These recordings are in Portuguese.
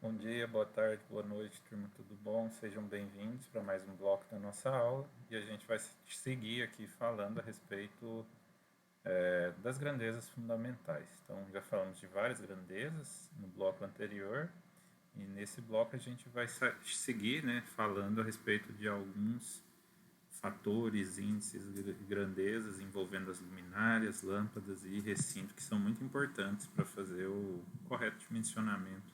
Bom dia, boa tarde, boa noite, turma, tudo bom? Sejam bem-vindos para mais um bloco da nossa aula e a gente vai seguir aqui falando a respeito das grandezas fundamentais. Então, já falamos de várias grandezas no bloco anterior e nesse bloco a gente vai seguir, né, falando a respeito de alguns fatores, índices e grandezas envolvendo as luminárias, lâmpadas e recinto que são muito importantes para fazer o correto dimensionamento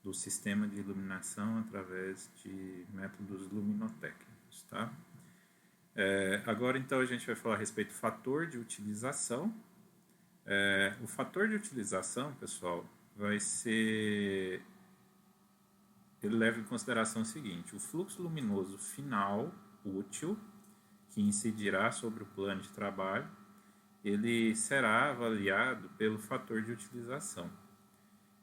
do sistema de iluminação através de métodos luminotécnicos, tá? Agora, então, a gente vai falar a respeito do fator de utilização. O fator de utilização, pessoal, vai ser... Ele leva em consideração o seguinte: o fluxo luminoso final útil, que incidirá sobre o plano de trabalho, ele será avaliado pelo fator de utilização.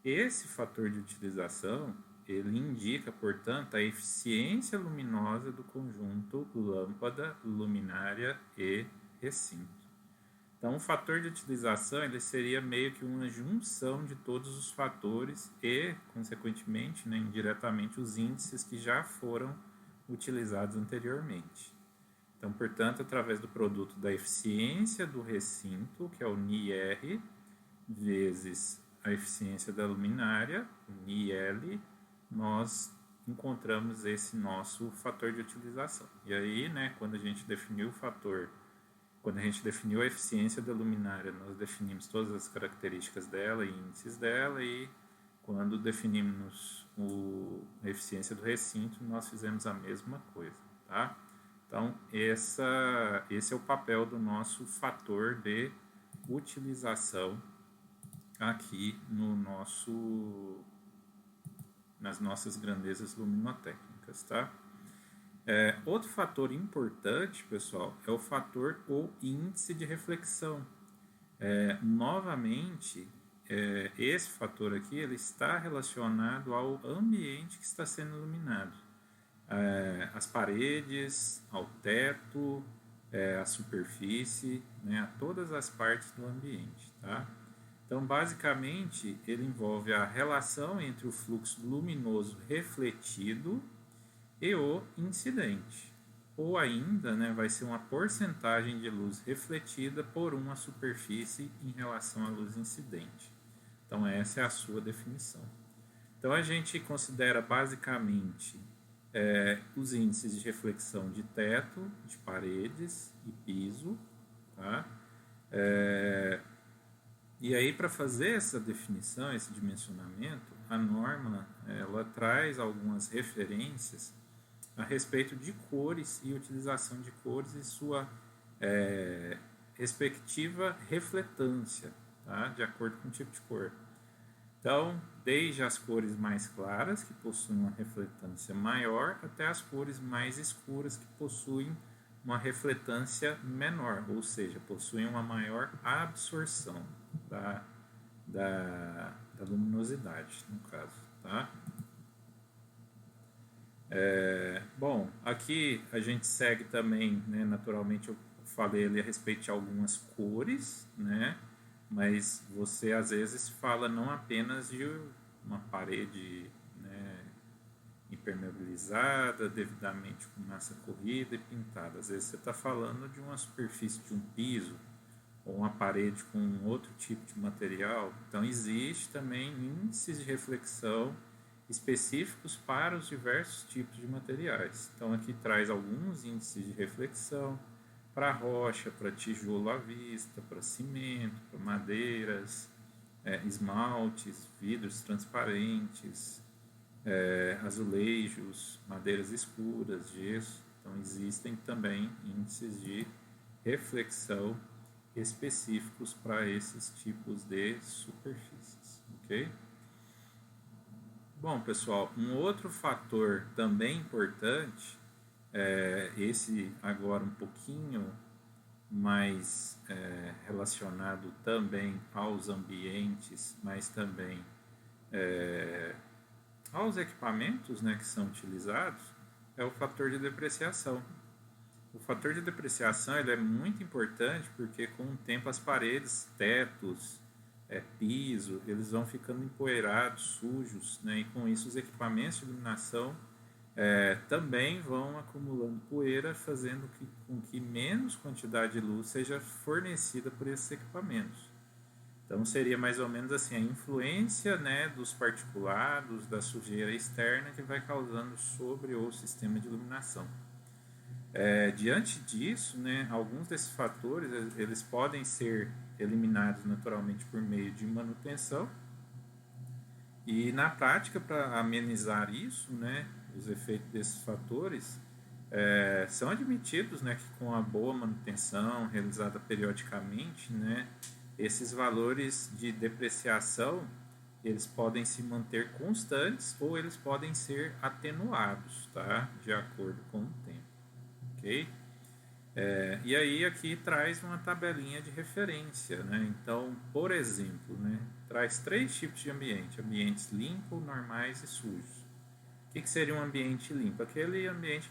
Esse fator de utilização, ele indica, portanto, a eficiência luminosa do conjunto lâmpada, luminária e recinto. Então, o fator de utilização ele seria meio que uma junção de todos os fatores e, consequentemente, né, indiretamente, os índices que já foram utilizados anteriormente. Então, portanto, através do produto da eficiência do recinto, que é o NIR, vezes a eficiência da luminária, NIL, nós encontramos esse nosso fator de utilização. E aí, né, quando a gente definiu a eficiência da luminária, nós definimos todas as características dela e índices dela, e quando definimos a eficiência do recinto, nós fizemos a mesma coisa, tá? Então, esse é o papel do nosso fator de utilização aqui nas nossas grandezas luminotécnicas, tá? Outro fator importante, pessoal, é o fator ou índice de reflexão. Novamente, esse fator aqui ele está relacionado ao ambiente que está sendo iluminado. As paredes, ao teto, a superfície, né, a todas as partes do ambiente, tá? Então, basicamente, ele envolve a relação entre o fluxo luminoso refletido e o incidente. Ou ainda, né, vai ser uma porcentagem de luz refletida por uma superfície em relação à luz incidente. Então, essa é a sua definição. Então, a gente considera basicamente os índices de reflexão de teto, de paredes e piso, tá? E aí, para fazer essa definição, esse dimensionamento, a norma ela traz algumas referências a respeito de cores e utilização de cores e sua respectiva refletância, tá? De acordo com o tipo de cor. Então, desde as cores mais claras, que possuem uma refletância maior, até as cores mais escuras, que possuem uma refletância menor, ou seja, possuem uma maior absorção da luminosidade, no caso, tá? Bom, aqui a gente segue também, né, naturalmente eu falei ali a respeito de algumas cores, né, mas você às vezes fala não apenas de uma parede, né, impermeabilizada, devidamente com massa corrida e pintada. Às vezes você está falando de uma superfície de um piso ou uma parede com outro tipo de material. Então, existe também índices de reflexão específicos para os diversos tipos de materiais. Então, aqui traz alguns índices de reflexão para rocha, para tijolo à vista, para cimento, para madeiras, esmaltes, vidros transparentes, azulejos, madeiras escuras, gesso. Então, existem também índices de reflexão específicos para esses tipos de superfícies, ok? Bom, pessoal, um outro fator também importante, esse agora um pouquinho mais relacionado também aos ambientes, mas também aos equipamentos, né, que são utilizados, é o fator de depreciação. O fator de depreciação ele é muito importante porque com o tempo as paredes, tetos, piso, eles vão ficando empoeirados, sujos, né? E com isso os equipamentos de iluminação também vão acumulando poeira, fazendo com que menos quantidade de luz seja fornecida por esses equipamentos. Então seria mais ou menos assim a influência, né, dos particulados, da sujeira externa que vai causando sobre o sistema de iluminação. Diante disso, né, alguns desses fatores eles podem ser eliminados naturalmente por meio de manutenção e na prática, para amenizar isso, né, os efeitos desses fatores são admitidos, né, que com a boa manutenção realizada periodicamente, né, esses valores de depreciação eles podem se manter constantes ou eles podem ser atenuados, tá, de acordo com o tempo, ok? E aí aqui traz uma tabelinha de referência, né? Então, por exemplo, né, traz 3 tipos de ambiente: ambientes limpos, normais e sujos. O que seria um ambiente limpo? Aquele ambiente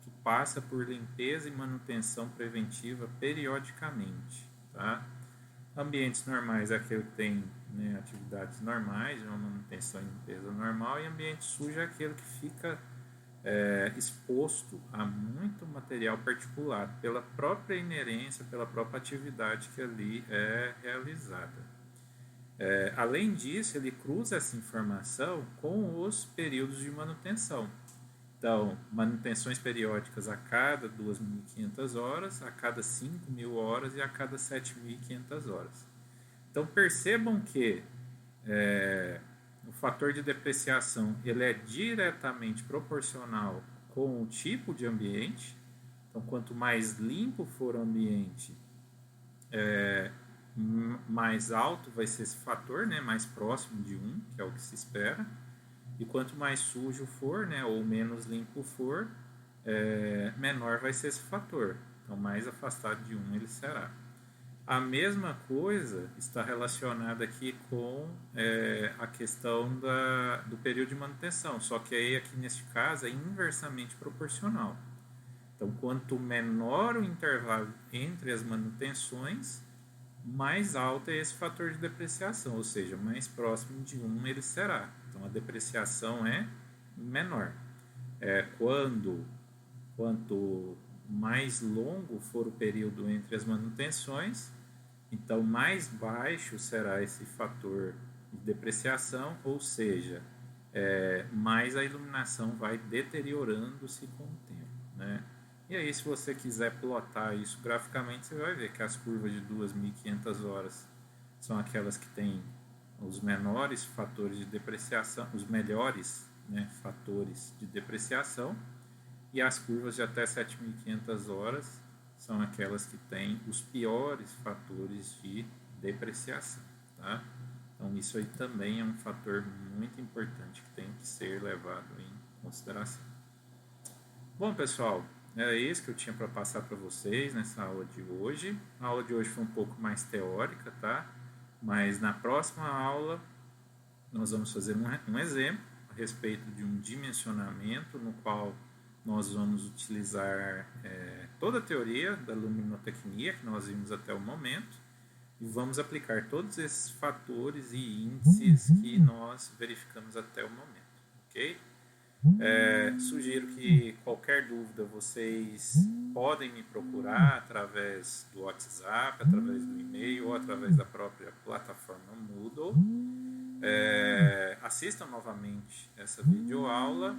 que passa por limpeza e manutenção preventiva periodicamente, tá? Ambientes normais é aquele que tem, né, atividades normais, uma manutenção e limpeza normal, e ambiente sujo é aquele que fica exposto a muito material particulado pela própria inerência, pela própria atividade que ali é realizada. Além disso, ele cruza essa informação com os períodos de manutenção. Então, manutenções periódicas a cada 2.500 horas, a cada 5.000 horas e a cada 7.500 horas. Então, percebam que o fator de depreciação ele é diretamente proporcional com o tipo de ambiente. Então, quanto mais limpo for o ambiente, mais alto vai ser esse fator, né? Mais próximo de 1, que é o que se espera. E quanto mais sujo for, né, ou menos limpo for, menor vai ser esse fator. Então, mais afastado de 1 ele será. A mesma coisa está relacionada aqui com a questão do período de manutenção, só que aí aqui neste caso é inversamente proporcional. Então, quanto menor o intervalo entre as manutenções, mais alto é esse fator de depreciação, ou seja, mais próximo de 1 ele será. Então, a depreciação é menor. Quanto mais longo for o período entre as manutenções, então mais baixo será esse fator de depreciação, ou seja, mais a iluminação vai deteriorando-se com o tempo, né? E aí, se você quiser plotar isso graficamente, você vai ver que as curvas de 2.500 horas são aquelas que têm os menores fatores de depreciação, os melhores, né, fatores de depreciação, e as curvas de até 7.500 horas são aquelas que têm os piores fatores de depreciação, tá? Então, isso aí também é um fator muito importante que tem que ser levado em consideração. Bom, pessoal, era isso que eu tinha para passar para vocês nessa aula de hoje. A aula de hoje foi um pouco mais teórica, tá? Mas na próxima aula nós vamos fazer um exemplo a respeito de um dimensionamento no qual nós vamos utilizar toda a teoria da luminotecnia que nós vimos até o momento e vamos aplicar todos esses fatores e índices que nós verificamos até o momento, ok? Sugiro que qualquer dúvida vocês podem me procurar através do WhatsApp, através do e-mail ou através da própria plataforma Moodle. Assistam novamente essa videoaula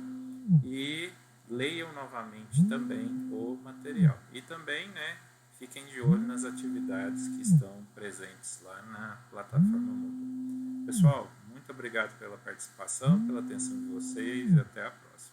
e leiam novamente também o material. E também, né, fiquem de olho nas atividades que estão presentes lá na plataforma Moodle. Pessoal, muito obrigado pela participação, pela atenção de vocês e até a próxima.